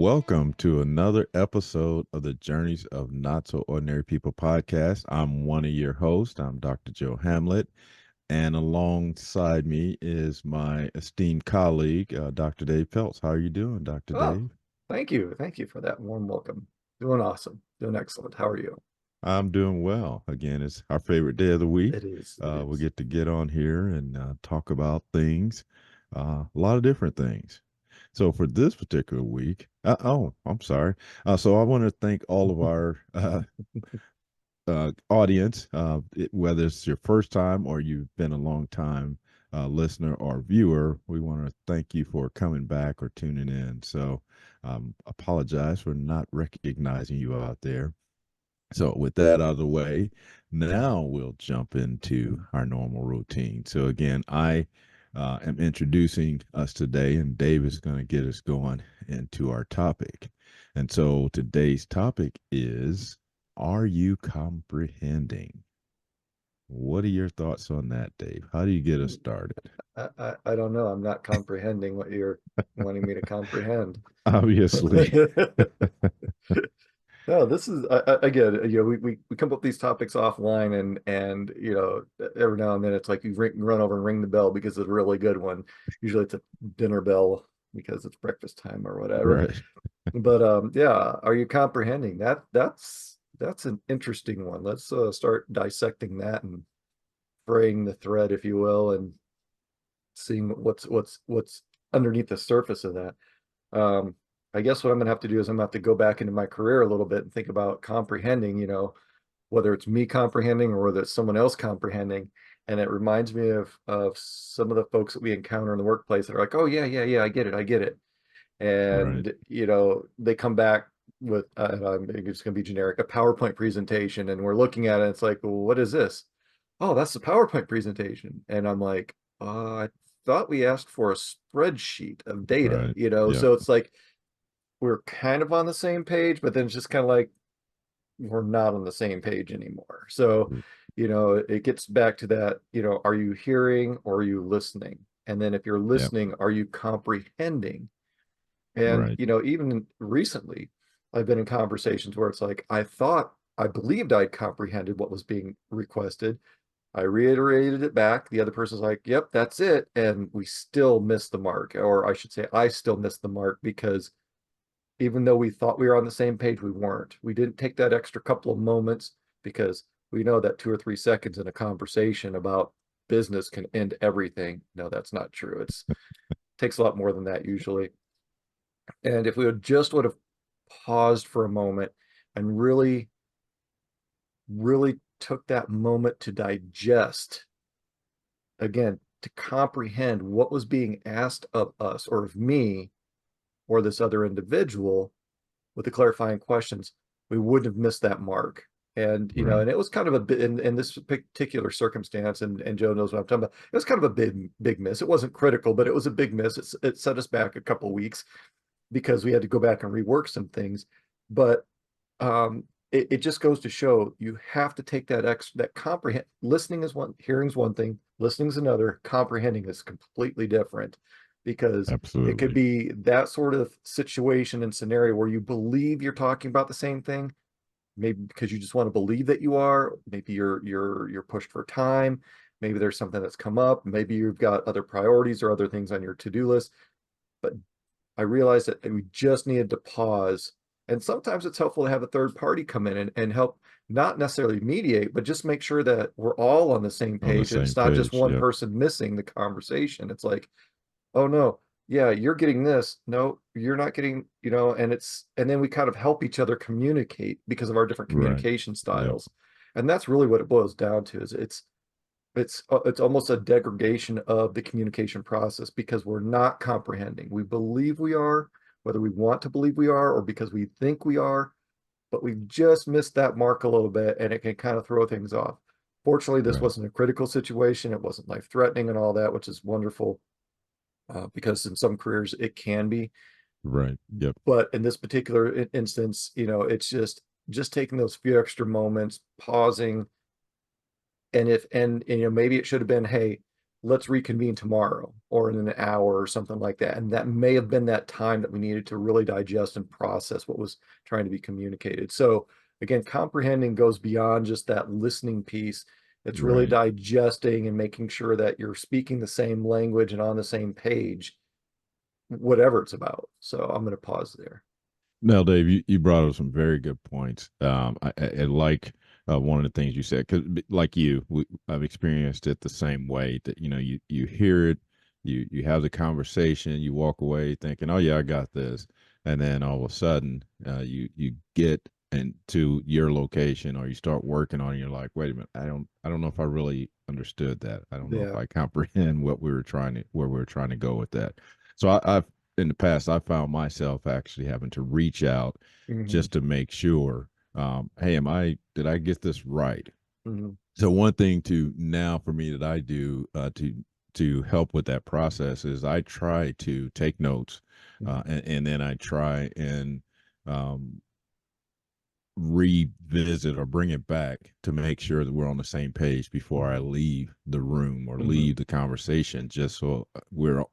Welcome to another episode of the Journeys of Not So Ordinary People podcast. I'm one of your hosts. I'm Dr. Joe Hamlett, and alongside me is my esteemed colleague, Dr. Dave Peltz. How are you doing, Dr. Oh, Dave? thank you. Thank you for that warm welcome. Doing awesome. Doing excellent. How are you? I'm doing well. Again, it's our favorite day of the week. It is. It We is. get on here and talk about things, a lot of different things. So for this particular week, I'm sorry. So I want to thank all of our audience, whether it's your first time or you've been a long time listener or viewer. We want to thank you for coming back or tuning in. So apologize for not recognizing you out there. So with that out of the way, now we'll jump into our normal routine. So again, I am introducing us today, and Dave is going to get us going into our topic. And so today's topic is, are you comprehending? What are your thoughts on that, Dave? How do you get us started? I don't know. I'm not comprehending what you're wanting me to comprehend. Obviously. No, this is again, we come up with these topics offline and every now and then it's like you run over and ring the bell because it's a really good one. Usually it's a dinner bell because it's breakfast time or whatever. Right. But yeah, are you comprehending that? That's an interesting one. Let's start dissecting that and fraying the thread, if you will, and seeing what's underneath the surface of that. Um, I guess what I'm gonna have to do is I'm gonna have to go back into my career a little bit and think about comprehending, whether it's me comprehending or whether it's someone else comprehending. And it reminds me of some of the folks that we encounter in the workplace that are like, oh yeah, yeah, yeah, I get it. Right. And they come back with it's going to be generic, a PowerPoint presentation, and we're looking at it, it's like, well, what is this? Oh, that's the PowerPoint presentation. And I'm like, I thought we asked for a spreadsheet of data, Right. Yeah. so it's like we're kind of on the same page, but then it's just kind of like we're not on the same page anymore. So it gets back to that, are you hearing or are you listening? And then if you're Yeah. listening, are you comprehending? And, Right. even recently, I've been in conversations where it's like, I believed I comprehended what was being requested. I reiterated it back. The other person's like, yep, that's it. And we still missed the mark. Or I should say, I still missed the mark because even though we thought we were on the same page, we weren't. We didn't take that extra couple of moments because we know that 2 or 3 seconds in a conversation about business can end everything. No, that's not true. It takes a lot more than that usually. And if we would have paused for a moment and really took that moment to digest, again, to comprehend what was being asked of us or of me or this other individual with the clarifying questions, we wouldn't have missed that mark. And Right. and it was kind of a bit in this particular circumstance, and Joe knows what I'm talking about. It was kind of a big miss. It wasn't critical, but it was a big miss. It set us back a couple of weeks because we had to go back and rework some things. But it just goes to show you have to take that comprehend. Listening is one, hearing is one thing, listening is another, comprehending is completely different because it could Absolutely. be that sort of situation and scenario where you believe you're talking about the same thing, maybe because you just want to believe that you are, maybe you're pushed for time, maybe there's something that's come up, maybe you've got other priorities or other things on your to-do list. But I realized that we just needed to pause. And sometimes it's helpful to have a third party come in and help, not necessarily mediate, but just make sure that we're all on the same On the page. And same it's not just page. one Yep. person missing the conversation. It's like, oh no, yeah, you're getting this. No, you're not getting, and then we kind of help each other communicate because of our different Right. communication Yep. styles. And that's really what it boils down to is it's almost a degradation of the communication process because we're not comprehending. We believe we are, whether we want to believe we are or because we think we are, but we've just missed that mark a little bit and it can kind of throw things off. Fortunately, this Right. wasn't a critical situation. It wasn't life threatening and all that, which is wonderful because in some careers it can be. Right. Yep. But in this particular instance, it's just taking those few extra moments, pausing, and maybe it should have been, hey, let's reconvene tomorrow or in an hour or something like that. And that may have been that time that we needed to really digest and process what was trying to be communicated. So again, comprehending goes beyond just that listening piece. It's really Right. digesting and making sure that you're speaking the same language and on the same page, whatever it's about. So I'm going to pause there. No, Dave, you brought up some very good points. I like one of the things you said because, like you, I've experienced it the same way. That you hear it, you have the conversation, you walk away thinking, "Oh yeah, I got this," and then all of a sudden, you get into your location or you start working on it. You're like, "Wait a minute, I don't know if I really understood that. I don't know if Yeah. I comprehend what we were trying to where we were trying to go with that." So I've in the past, I found myself actually having to reach out Hmm. just to make sure, hey, did I get this right? Hmm. So one thing to now for me that I do to help with that process is I try to take notes, and then I try and um, revisit or bring it back to make sure that we're on the same page before I leave the room or Hmm. leave the conversation, just so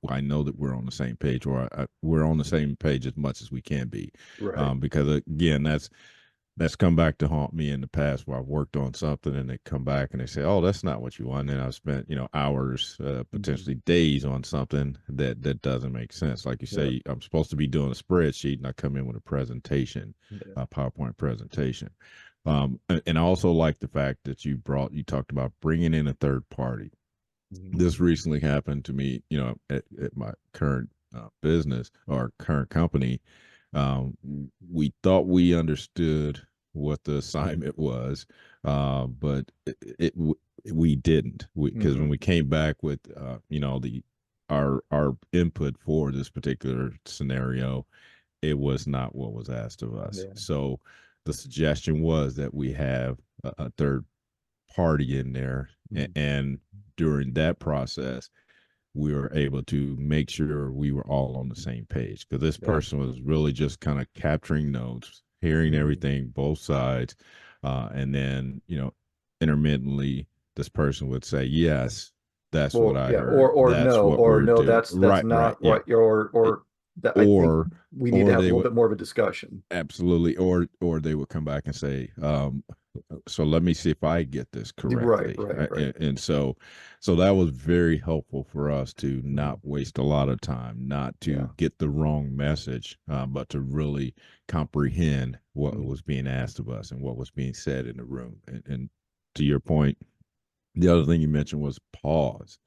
I know that we're on the same page, or we're on the same page as much as we can be, Right. because again, that's come back to haunt me in the past where I've worked on something and they come back and they say, "Oh, that's not what you want." And I've spent, hours, Hmm. potentially days on something that doesn't make sense. Like you Yeah. say, I'm supposed to be doing a spreadsheet and I come in with a presentation, Yeah. a PowerPoint presentation. And I also like the fact that you talked about bringing in a third party. Hmm. This recently happened to me, at my current business or current company. um, we thought we understood what the assignment was, but we didn't. Because when Hmm. we came back with the our input for this particular scenario, it was not what was asked of us. Yeah. So the suggestion was that we have a third party in there, Hmm. and during that process we were able to make sure we were all on the same page because this Yeah. person was really just kind of capturing notes, hearing Hmm. everything, both sides, and then intermittently this person would say, "Yes, that's what Well, I yeah, heard. That's what or we're no, doing." that's Right, right, not yeah. what you're, or that I think Or we need to or have a they little would bit more of a discussion. absolutely, or they would come back and say, so let me see if I get this Right, correctly. right, right. And so that was very helpful for us to Hmm. not waste a lot of time, not to Yeah. get the wrong message, but to really comprehend what Hmm. was being asked of us and what was being said in the room. And to your point, the other thing you mentioned was pause.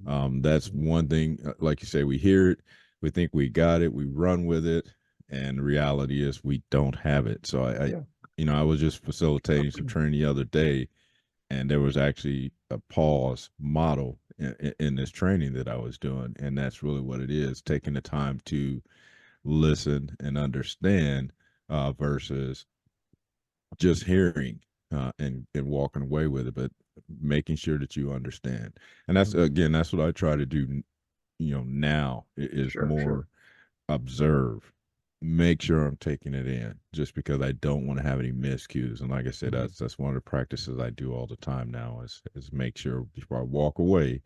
That's one thing, like you say, we hear it, we think we got it, we run with it, and the reality is we don't have it. So Yeah. I was just facilitating some training the other day, and there was actually a pause model in this training that I was doing, and that's really what it is: taking the time to listen and understand, versus just hearing, and walking away with it, but making sure that you understand. And that's Hmm. again, that's what I try to do. Now is Sure, sure. more observe, make sure I'm taking it in, just because I don't want to have any miscues. And like I said, Hmm. that's one of the practices I do all the time now is make sure before I walk away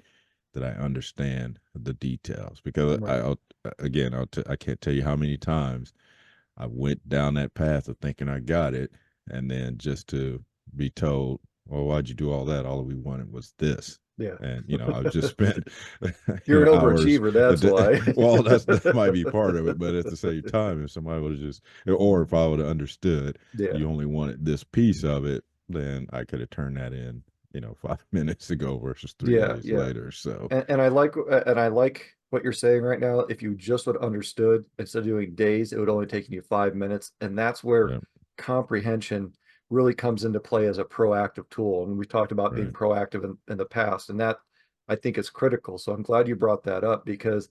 that I understand the details. Because Right. again, I can't tell you how many times I went down that path of thinking I got it, and then just to be told, "Well, why'd you do all that? All we wanted was this." Yeah. And I've just spent You're an hours. overachiever, that's why. Well, that might be part of it, but at the same time, if somebody would have just, or if I would have understood, Yeah. you only wanted this piece of it, then I could have turned that in, 5 minutes ago versus three Yeah, days yeah. later. So, And I like what you're saying right now. If you just would understood instead of doing days, it would only take you 5 minutes. And that's where yeah, comprehension really comes into play as a proactive tool. And we talked about being right, proactive in the past, and that I think is critical. So I'm glad you brought that up because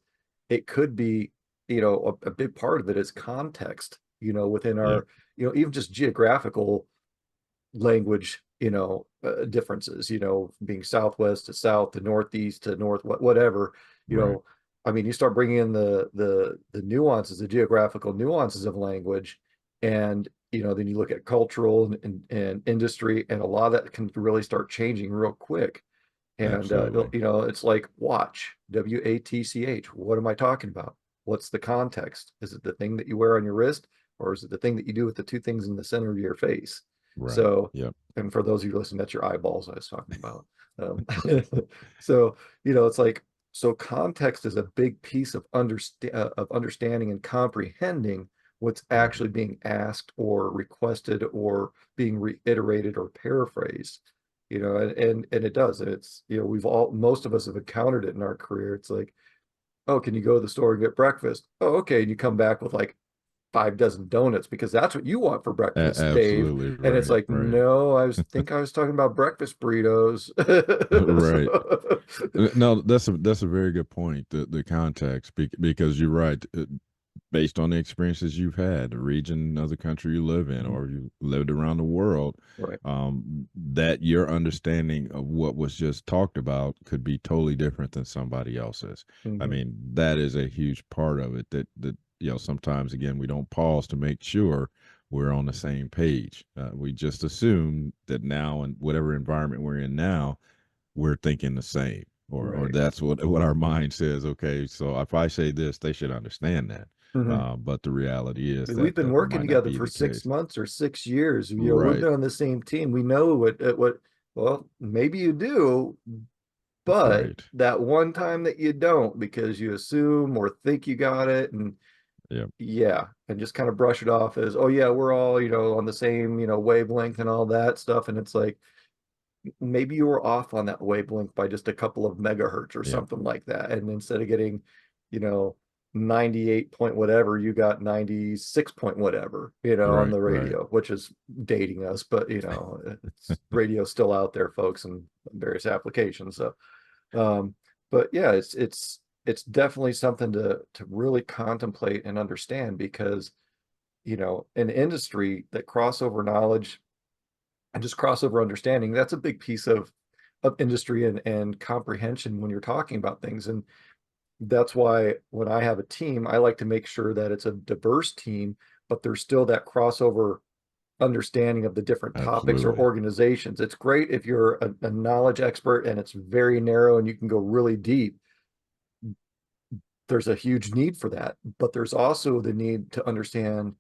it could be, a big part of it is context, within yeah, our, even just geographical language, differences, being southwest to south to northeast to north, whatever, you right, know, I mean, you start bringing in the nuances, the geographical nuances of language, and then you look at cultural and industry, and a lot of that can really start changing real quick. And Absolutely. it's like watch, WATCH. What am I talking about? What's the context? Is it the thing that you wear on your wrist, or is it the thing that you do with the two things in the center of your face? Right. So, Yep. and for those of you listening, that's your eyeballs I was talking about. Um, so, it's like, so context is a big piece of understanding and comprehending what's Mhm. actually being asked or requested or being reiterated or paraphrased. And it does. It's, most of us have encountered it in our career. It's like, oh, can you go to the store and get breakfast? Oh, okay. And you come back with like 5 dozen donuts because that's what you want for breakfast, Dave. Absolutely. And it's Right. like, Right. no, I was talking about breakfast burritos. Right. So, No, that's a very good point. The context, because you're right. Based on the experiences you've had, the region of the country you live in, or you lived around the world, right. that your understanding of what was just talked about could be totally different than somebody else's. I Hmm. mean, that is a huge part of it. That sometimes again we don't pause to make sure we're on the same page. We just assume that now in whatever environment we're in now, we're thinking the same, or Right. that's what our mind says. Okay, so if I say this, they should understand that. Hmm. But the reality is We've that been that working might not together be for the 6 case. months or 6 years. We've Right, been on the same team. We know well, maybe you do, but right. that one time that you don't because you assume or think you got it, and Yeah, yeah, and just kind of brush it off as, oh yeah, we're all, on the same, wavelength and all that stuff. And it's like, maybe you were off on that wavelength by just a couple of megahertz or yeah. something like that. And instead of getting, you know, 98 point whatever, you got 96 point whatever, on Right, the right. radio, which is dating us, but it's radio's still out there, folks, in various applications. So, um, but yeah, it's definitely something to really contemplate and understand because, in industry, that crossover knowledge and just crossover understanding, that's a big piece of industry and comprehension when you're talking about things. And that's why when I have a team, I like to make sure that it's a diverse team, but there's still that crossover understanding of the different topics or Absolutely. organizations. It's great if you're a knowledge expert and it's very narrow and you can go really deep. There's a huge need for that, but there's also the need to understand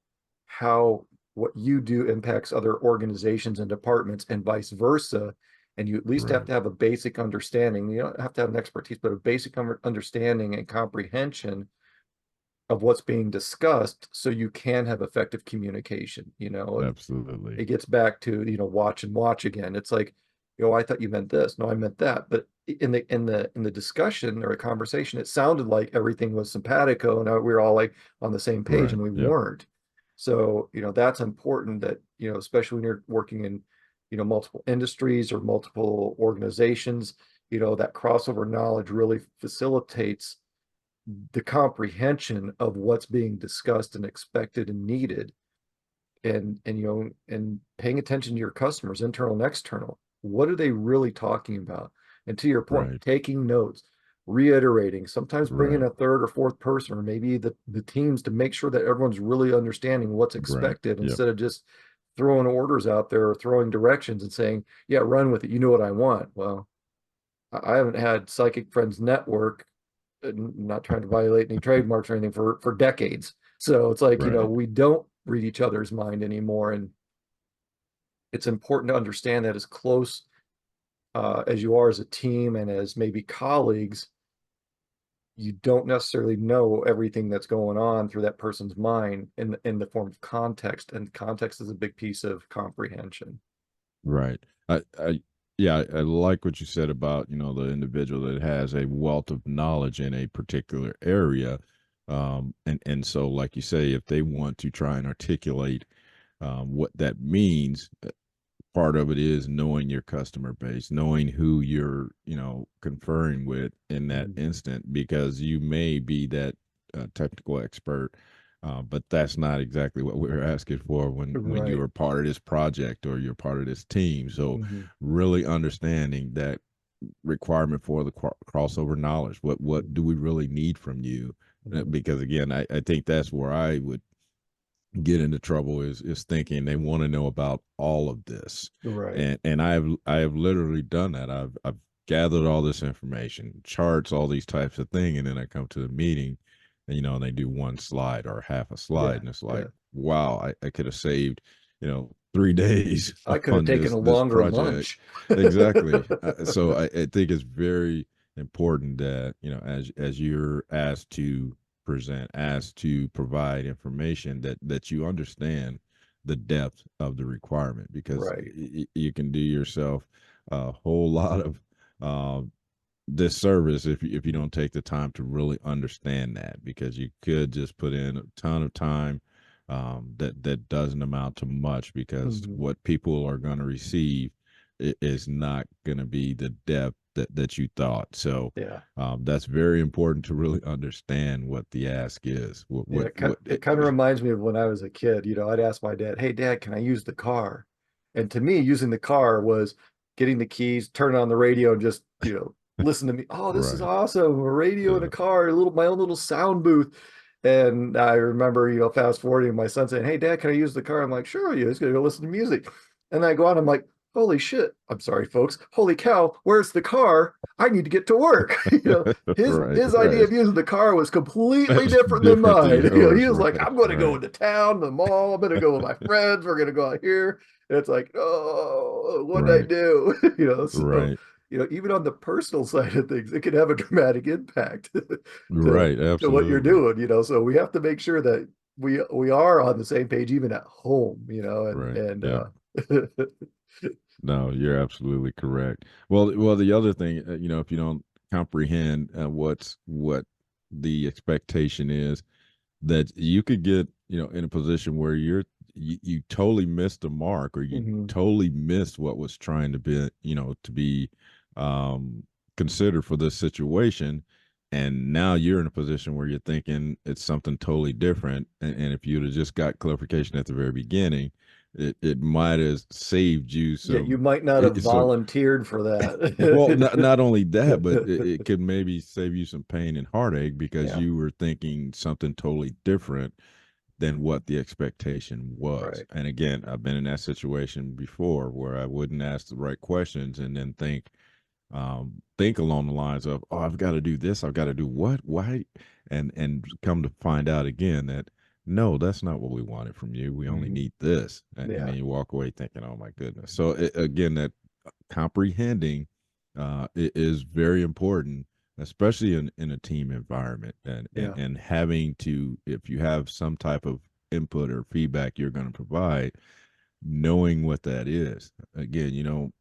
how what you do impacts other organizations and departments and vice versa. And you at least have Right, to have a basic understanding. You don't have to have an expertise, but a basic understanding and comprehension of what's being discussed so you can have effective communication, and absolutely. it gets back to, watch and watch again. It's like, I thought you meant this. No, I meant that. But in the discussion or a conversation, it sounded like everything was simpatico and we were all like on the same page, Right. and we Yep. weren't. So, that's important that, especially when you're working in, multiple industries or multiple organizations, that crossover knowledge really facilitates the comprehension of what's being discussed and expected and needed, and paying attention to your customers, internal and external. What are they really talking about? And to your point, Right. taking notes, reiterating, sometimes bringing Right. a third or fourth person, or maybe the teams, to make sure that everyone's really understanding what's Right. expected Yep. instead of just throwing orders out there or throwing directions and saying, yeah, run with it. You know what I want. Well, I haven't had Psychic Friends Network, not trying to violate any trademarks or anything, for decades. So it's like, Right. we don't read each other's mind anymore. And it's important to understand that as close as you are as a team and as maybe colleagues, you don't necessarily know everything that's going on through that person's mind in the form of context. And context is a big piece of comprehension. Right. Yeah, I like what you said about, the individual that has a wealth of knowledge in a particular area. And so, like you say, if they want to try and articulate what that means, part of it is knowing your customer base, knowing who you're, conferring with in that Mhm. instant, because you may be that technical expert, but that's not exactly what we're asking for when Right. you're part of this project or you're part of this team. So, Mhm. really understanding that requirement for the crossover knowledge. What do we really need from you? Mhm. Because again, I think that's where I would get into trouble is thinking they want to know about all of this. Right. And I have literally done that. I've gathered all this information, charts, all these types of thing, and then I come to the meeting, and they do one slide or half a slide, Yeah, and it's yeah. like, wow, I could have saved 3 days I could have on taken a this longer project. lunch. Exactly. So I think it's very important that as you're asked to present, asked to provide information, that you understand the depth of the requirement, because Right. you can do yourself a whole lot of uh, disservice if you don't take the time to really understand that, because you could just put in a ton of time that doesn't amount to much, because Hmm. what people are going to receive is not going to be the depth that you thought. So Yeah. that's very important to really understand what the ask is. Yeah, it kind of reminds me of when I was a kid. I'd ask my dad, "Hey, Dad, can I use the car?" And to me, using the car was getting the keys, turn on the radio, and just listen to me. Oh, this is Right. awesome! A radio in a Yeah. car, my own little sound booth. And I remember, fast forwarding my son saying, "Hey, Dad, can I use the car?" I'm like, "Sure, you just gonna go listen to music." And I go on, I'm like, "Holy shit! I'm sorry, folks. Holy cow! Where's the car? I need to get to work." His Right. his idea Right. of using the car was completely That's different than different than mine. He yours. was like, Right. "I'm going to go Right. into town, the mall. I'm going to go with my friends. We're going to go out here." And it's like, "Oh, what did I Right. do?" So Right. even on the personal side of things, it can have a dramatic impact to Right. what you're Absolutely. doing. So we have to make sure that we are on the same page even at home. And Right. and Yeah. No, you're absolutely correct. Well, the other thing, if you don't comprehend what the expectation is, that you could get, in a position where you totally missed the mark, or you Mhm. totally missed what was trying to be, to be um, considered for this situation. And now you're in a position where you're thinking it's something totally different. And if you'd have just got clarification at the very beginning, it might have saved you Yeah, you some might not have some volunteered for well, not that. only that, but it could maybe save you some pain and heartache, because Yeah, you were thinking something totally different than what the expectation was. right. And again, I've been in that situation before, where I wouldn't ask the right questions, and then think along the lines of, oh, I've got to do this, I've got to do what, why, and come to find out again that no, that's not what we wanted from you. We only Mhm. need this, and Yeah, then you walk away thinking, oh my goodness. So again, that comprehending is very important, especially in a team environment, and yeah, and having to, if you have some type of input or feedback you're going to provide, knowing what that is. Again,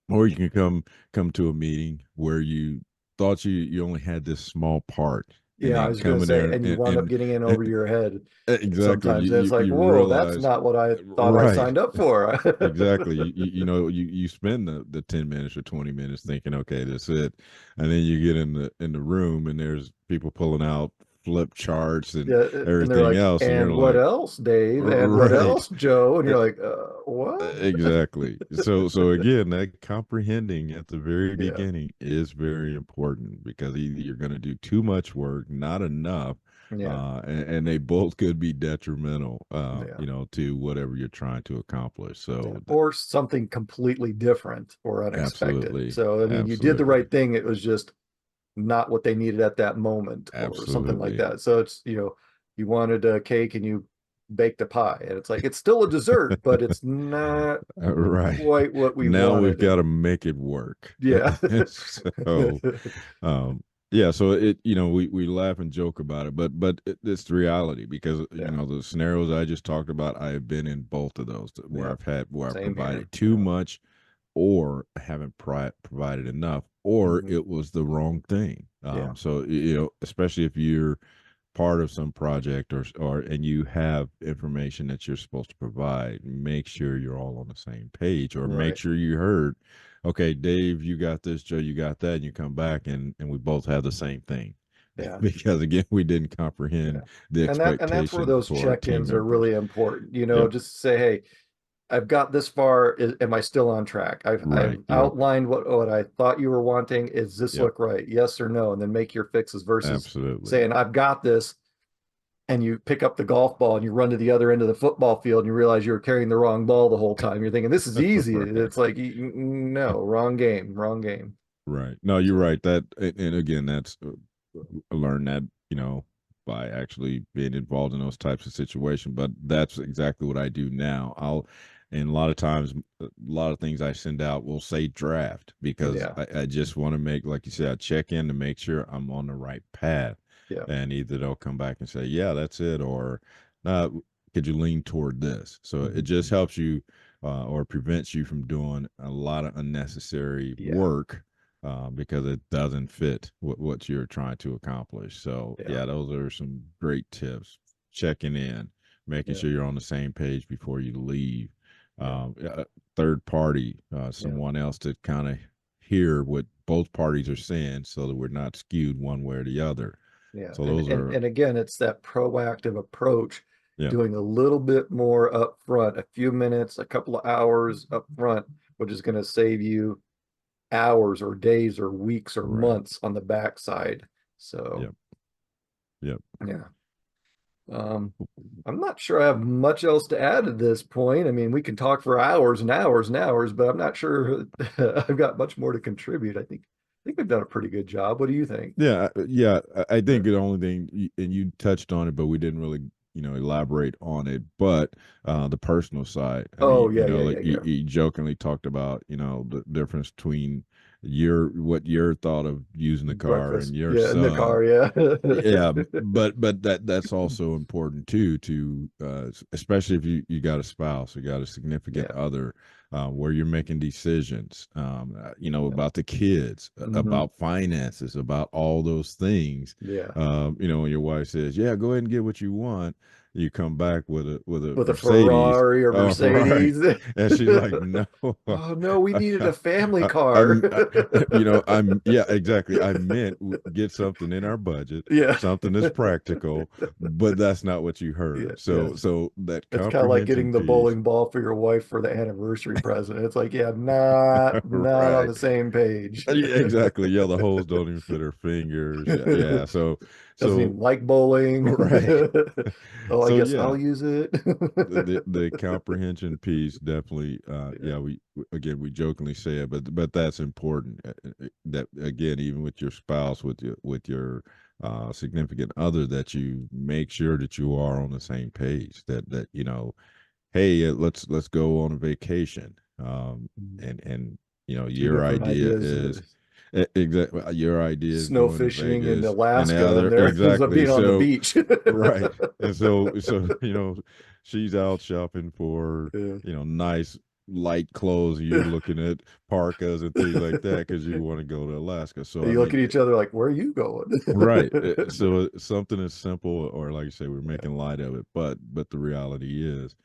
or you can come to a meeting where you thought you only had this small part, and yeah. I then was come gonna in say, there and you wound up getting in over your head exactly, sometimes, and it's like, you whoa, that's realize, not what I thought I right. signed up for. Exactly. You spend the 10 minutes or 20 minutes thinking, okay, that's it. And then you get in the room, and there's people pulling out flip charts and Yeah, and they're everything like, else, and you're "And what like, else, Dave? And what right. else, Joe?" And E- you're like, what?" Exactly. So again, that comprehending at the very Yeah, beginning is very important, because either you're going to do too much work, not enough, yeah, and they both could be detrimental, yeah, to whatever you're trying to accomplish. yeah. So Or something completely different or unexpected. absolutely, So, I mean, you did the absolutely, right thing. It was just not what they needed at that moment or something like absolutely. that. So it's, you wanted a cake and you baked a pie, and it's like it's still a dessert, but it's not Right. quite what we Now we've wanted. got to make it work. Yeah. So, um, yeah. So we laugh and joke about it, but it's the reality, because Yeah. the scenarios I just talked about, I have been in both of those, where Yeah. I've Same here. provided too Yeah. much, or haven't provided enough, or Hmm. it was the wrong thing. Yeah. So especially if you're part of some project, or and you have information that you're supposed to provide, make sure you're all on the same page, or make Right. sure you heard, okay, Dave, you got this, Joe, you got that, and you come back, and we both have the same thing. Yeah. Because again, we didn't Yeah. comprehend the And that's where expectation those for our team check-ins are members. really important. Yep. Just say, "Hey, I've got this far. Am I still on track? I've Right. Yep. outlined what I thought you were wanting. Is this Yep. look right? Yes or no?" And then make your fixes versus Absolutely. saying, "I've got this," and you pick up the golf ball and you run to the other end of the football field and you realize you were carrying the wrong ball the whole time. You're thinking, "This is easy." Right. It's like, no, wrong game, wrong game. Right. No, you're So right. That and again, that's I learned that by actually being involved in those types of situations. But that's exactly what I do now. And a lot of times, a lot of things I send out will say draft because yeah, I just want to make, like you said, I check in to make sure I'm on the right path. yeah, And either they'll come back and say, yeah, that's it, or could you lean toward this? So it hmm, just helps you or prevents you from doing a lot of unnecessary yeah, work because it doesn't fit what you're trying to accomplish. So yeah, yeah, those are some great tips. Checking in, making yeah, sure you're on the same page before you leave. yeah, Third party, yeah, someone else to kind of hear what both parties are saying, so that we're not skewed one way or the other. yeah. So And those are and again, it's that proactive approach, yeah, doing a little bit more up front, a few minutes, a couple of hours up front, which is going to save you hours or days or weeks or right, months on the backside. So yep, yep. yeah. Um, I'm not sure I have much else to add at this point. I mean, we can talk for hours and hours and hours, but I'm not sure I've got much more to contribute. I think we've done a pretty good job. What do you think? Yeah, yeah. I Yeah. think the only thing, and you touched on it, but we didn't really, elaborate on it. But the personal side. I Oh, mean, yeah, yeah, like yeah, yeah. you jokingly talked about, the difference between what your thought of using the car and Breakfast. your Yeah, in the son. car. Yeah. Yeah, but that's also important too, to especially if you got a spouse, you got a significant Yeah. other, where you're making decisions, Yeah. about the kids, Hmm. about finances, about all those things. Yeah. When your wife says, "Yeah, go ahead and get what you want," you come back with a With a Mercedes, Ferrari or oh right, Mercedes. and she's like, "No." Oh no, we needed a family I, car. I'm, I, I'm, yeah, exactly. I meant get something in our budget, Yeah. something that's practical, but that's not what you Yeah. heard. Yeah. So that It's kind of like comprehension getting the piece, bowling ball for your wife for the anniversary present. It's like, yeah, not on right? the same page. Yeah, exactly. Yeah, the holes don't even fit her fingers. Yeah, yeah. Doesn't even So, like bowling. right. Oh, I So guess yeah, I'll use it. the comprehension piece definitely Yeah. yeah, again, we jokingly say it, but that's important, that again, even with your spouse, with your significant other, that you make sure that you are on the same page, that hey, let's go on a vacation, and Two your different idea ideas. is exactly, your idea is Snow going to fishing in Vegas, and the Alaska, and other there ends up exactly. being on the So beach. right. And so she's out shopping for, Yeah. nice light clothes, and you're looking at parkas and things like that because you want to go to Alaska. So I You look mean, at each other like, where are you going? right. So something as simple, or like you say, we're making light of it, but the reality is,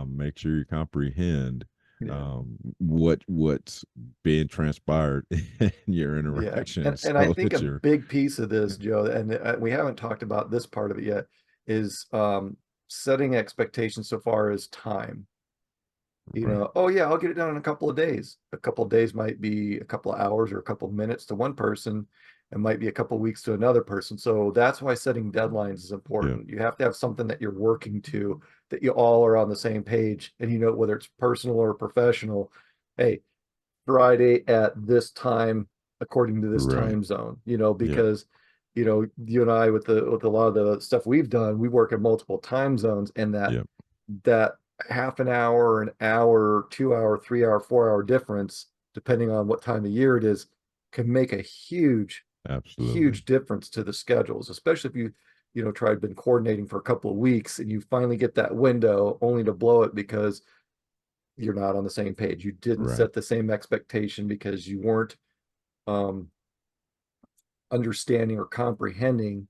make sure you comprehend Yeah. what's being transpired in your Yeah. And interactions, and I so think a that you're big piece of this, Joe, and we haven't talked about this part of it yet, is setting expectations so far as time. right. Oh yeah, I'll get it done in a couple of days. A couple of days might be a couple of hours or a couple of minutes to one person, and might be a couple of weeks to another person. So that's why setting deadlines is Yeah. important. You have to have something that you're working to, that you all are on the same page, and whether it's personal or professional. Hey, Friday at this time, according to this Right. time zone, Yeah. because you and I, with a lot of the stuff we've done, we work in multiple time zones, and that Yeah. that half an hour, an hour, 2 hour, 3 hour, 4 hour difference, depending on what time of year it is, can make a huge, Absolutely. huge difference to the schedules, especially if tried been coordinating for a couple of weeks and you finally get that window only to blow it because you're not on the same page. You didn't Right. set the same expectation because you weren't um, understanding or comprehending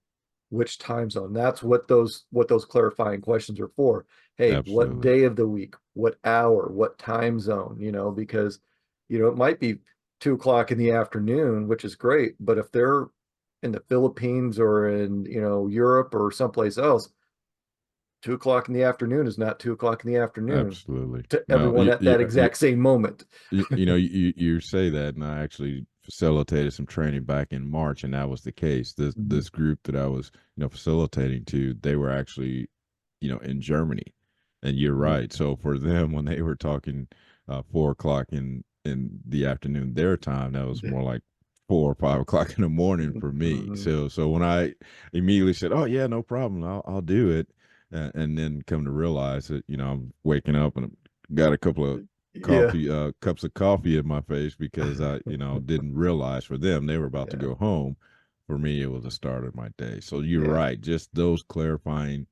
which time zone. That's what those clarifying questions are for. Hey, what Absolutely. day of the week, what hour, what time zone, because it might be 2 o'clock in the afternoon, which is great, but if they're in the Philippines or in Europe or someplace else, 2 o'clock in the afternoon is not 2 o'clock in the afternoon Absolutely. to No, everyone at that exact same moment. you say that, and I actually facilitated some training back in March, and that was the case. This group that I was, facilitating to, they were actually, in Germany, and you're Yeah. right. So for them, when they were talking 4 o'clock in the afternoon their time, that was more like 4 or 5 o'clock in the morning for me. Mhm. So when I immediately said, "Oh yeah, no problem, I'll do it," and then come to realize that I'm waking up and got a couple of Yeah. coffee cups of coffee in my face because I didn't realize for them they were about to Yeah. go home. For me, it was the start of my day. So you're Yeah. right, just those clarifying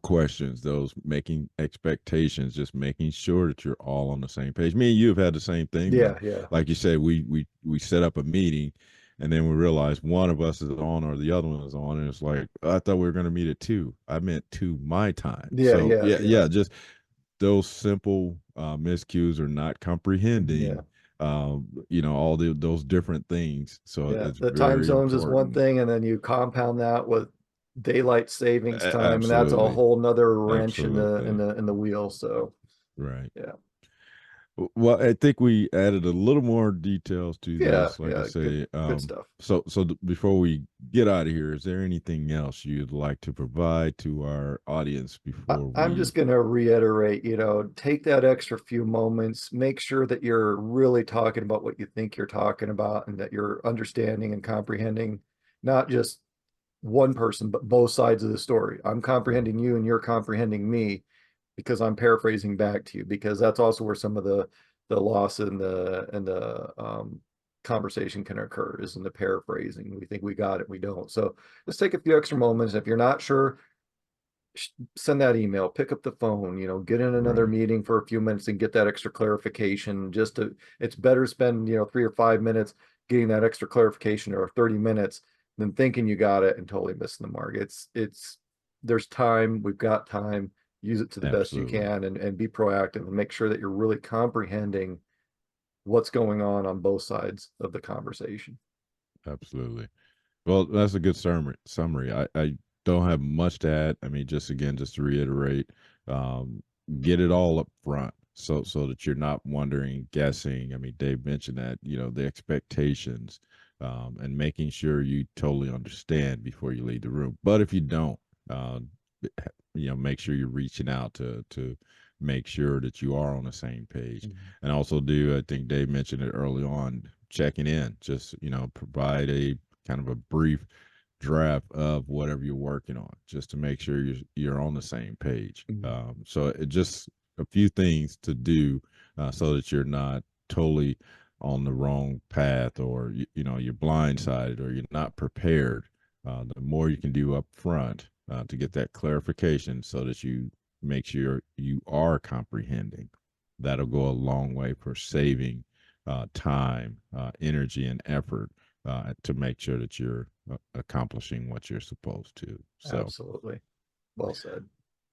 questions, those making expectations, just making sure that you're all on the same page. Me and you have had the same thing when, Yeah. Yeah. like you said, we set up a meeting, and then we realize one of us is on or the other one is on, and it's like, I thought we were going to meet at 2. I meant 2 my time. Yeah. So Yeah. yeah, Yeah. yeah, just those simple miscues or not Yeah. comprehending, all those different things. So Yeah. it's The time very zones is one important. thing, and then you compound that with daylight savings time, and that's a Absolutely, whole nother wrench in the absolutely, wheel. So right. yeah. Well, I think we added a little more details to Yeah. this, like I Yeah. Good. say. Good stuff. Before we get out of here, is there anything else you'd like to provide to our audience before I'm just we? going to reiterate, take that extra few moments, make sure that you're really talking about what you think you're talking about and that you're understanding and comprehending not just one person, but both sides of the story. I'm Right. comprehending you and you're comprehending me because I'm paraphrasing back to you, because that's also where some of the loss and the conversation can occur, is in the paraphrasing. We think we got it, we don't. So just take a few extra moments. If you're not sure, send that email, pick up the phone, get in another Right. meeting for a few minutes and get that extra clarification. It's better spend, 3 or 5 minutes getting that extra clarification, or 30 minutes, than thinking you got it and totally missing the mark. There's time, we've got time, use it to the best you Absolutely. can, and be proactive and make sure that you're really comprehending what's going on both sides of the conversation. Absolutely. Well, that's a good summary. I don't have much to add. I mean, just to reiterate, um, get it all up front, so that you're not wondering, guessing. I mean, Dave mentioned that, the expectations, and making sure you totally understand before you leave the room. But if you don't, uh, make sure you're reaching out to make sure that you are on the same page. Mhm. And also, I think Dave mentioned it early on, checking in, just provide a kind of a brief draft of whatever you're working on, just to make sure you're on the same page. Mhm. So it just a few things to do, so that you're not totally on the wrong path, or you're blindsided, or you're not prepared. The more you can do up front, to get that clarification, so that you make sure you are comprehending, that'll go a long way for saving time, energy, and effort, to make sure that you're accomplishing what you're supposed to. So, Absolutely. Well said.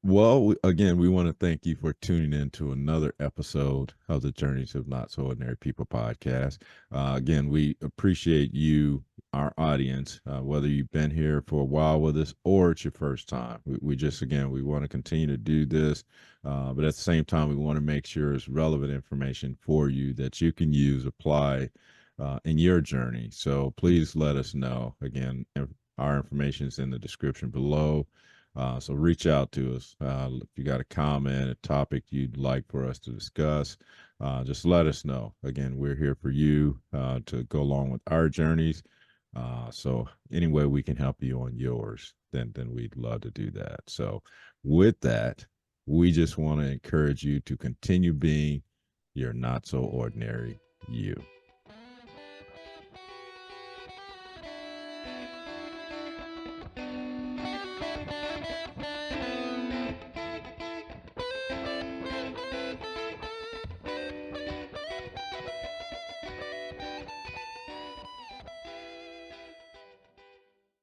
well, again, we want to thank you for tuning in to another episode of the Journeys of Not So Ordinary People podcast. Again, we appreciate you, our audience, whether you've been here for a while with us or it's your first time. We just, again, we want to continue to do this, but at the same time, we want to make sure it's relevant information for you that you can use, apply in your journey. So please let us know. Again, our information is in the description below. So reach out to us. If you got a comment, a topic you'd like for us to discuss, just let us know. Again, we're here for you, to go along with our journeys. So any way we can help you on yours, then we'd love to do that. So with that, we just want to encourage you to continue being your not so ordinary you.